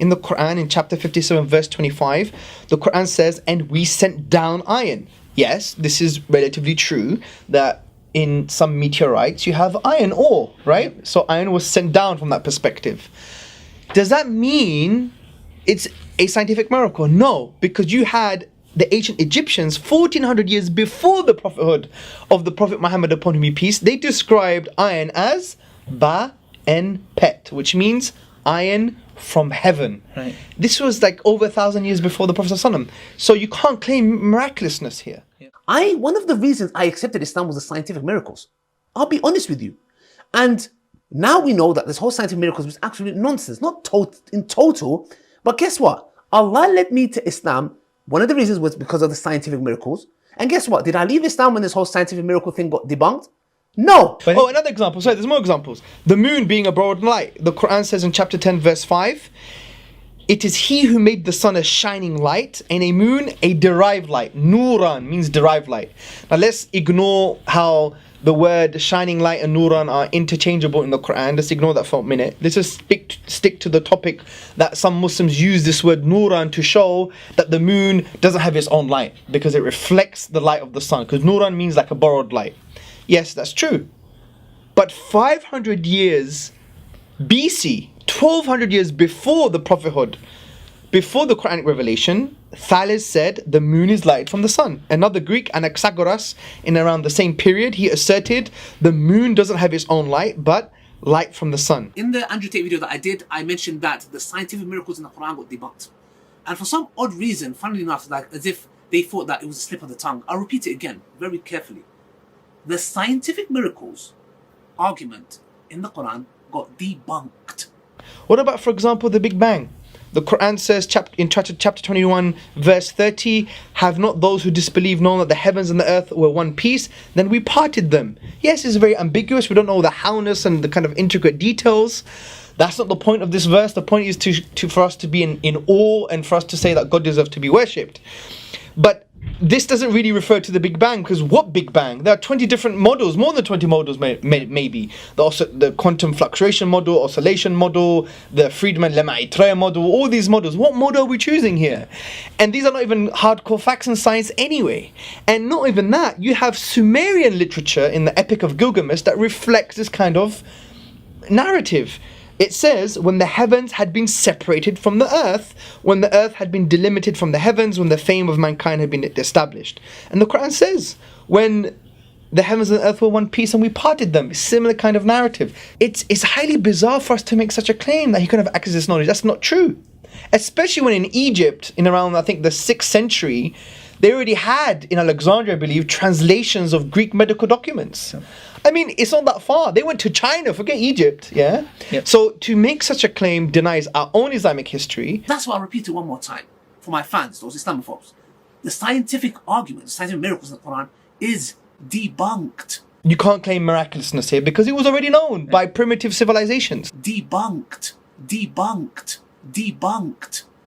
In the Quran, in chapter 57, verse 25, the Quran says, and we sent down iron. Yes, this is relatively true, that in some meteorites you have iron ore, right? So iron was sent down from that perspective. Does that mean it's a scientific miracle? No, because you had the ancient Egyptians, 1400 years before the prophethood of the Prophet Muhammad, upon whom be peace, they described iron as ba en pet, which means iron from heaven. Right. This was like over 1,000 years before the Prophet ﷺ. So you can't claim miraculousness here. One of the reasons I accepted Islam was the scientific miracles. I'll be honest with you. And now we know that this whole scientific miracles was absolute nonsense, not in total. But guess what? Allah led me to Islam. One of the reasons was because of the scientific miracles. And guess what? Did I leave Islam when this whole scientific miracle thing got debunked? No. Oh, another example. Sorry, there's more examples. The moon being a broad light. The Quran says in chapter 10, verse 5, it is he who made the sun a shining light and a moon a derived light. Nuran means derived light. Now let's ignore how the word shining light and Nuran are interchangeable in the Quran. Let's ignore that for a minute. Let's just stick to the topic that some Muslims use this word Nuran to show that the moon doesn't have its own light because it reflects the light of the sun. Because Nuran means like a borrowed light. Yes, that's true. But 500 years BC, 1200 years before the prophethood, before the Quranic revelation, Thales said the moon is light from the sun. Another Greek, Anaxagoras, in around the same period, he asserted the moon doesn't have its own light, but light from the sun. In the Andrew Tate video that I did, I mentioned that the scientific miracles in the Quran got debunked. And for some odd reason, funnily enough, like as if they thought that it was a slip of the tongue. I'll repeat it again, very carefully. The scientific miracles argument in the Quran got debunked. What about, for example, the Big Bang? The Quran says in chapter 21, verse 30, have not those who disbelieve known that the heavens and the earth were one piece? Then we parted them. Yes, it's very ambiguous. We don't know the howness and the kind of intricate details. That's not the point of this verse. The point is for us to be in awe and for us to say that God deserves to be worshipped. But this doesn't really refer to the Big Bang, because what Big Bang? There are 20 different models, more than 20 models maybe. The quantum fluctuation model, oscillation model, the Friedman Lemaitre model, all these models. What model are we choosing here? And these are not even hardcore facts in science anyway. And not even that, you have Sumerian literature in the Epic of Gilgamesh that reflects this kind of narrative. It says, when the heavens had been separated from the earth, when the earth had been delimited from the heavens, when the fame of mankind had been established. And the Quran says, when the heavens and the earth were one piece and we parted them. Similar kind of narrative. It's highly bizarre for us to make such a claim that he could have access to this knowledge. That's not true. Especially when in Egypt, in around, I think, the 6th century, they already had, in Alexandria, I believe, translations of Greek medical documents. I mean, it's not that far. They went to China, forget Egypt, yeah? Yep. So to make such a claim denies our own Islamic history. That's why I'll repeat it one more time for my fans, those Islamophobes. The scientific argument, the scientific miracles in the Quran is debunked. You can't claim miraculousness here because it was already known by primitive civilizations. Debunked. Debunked. Debunked.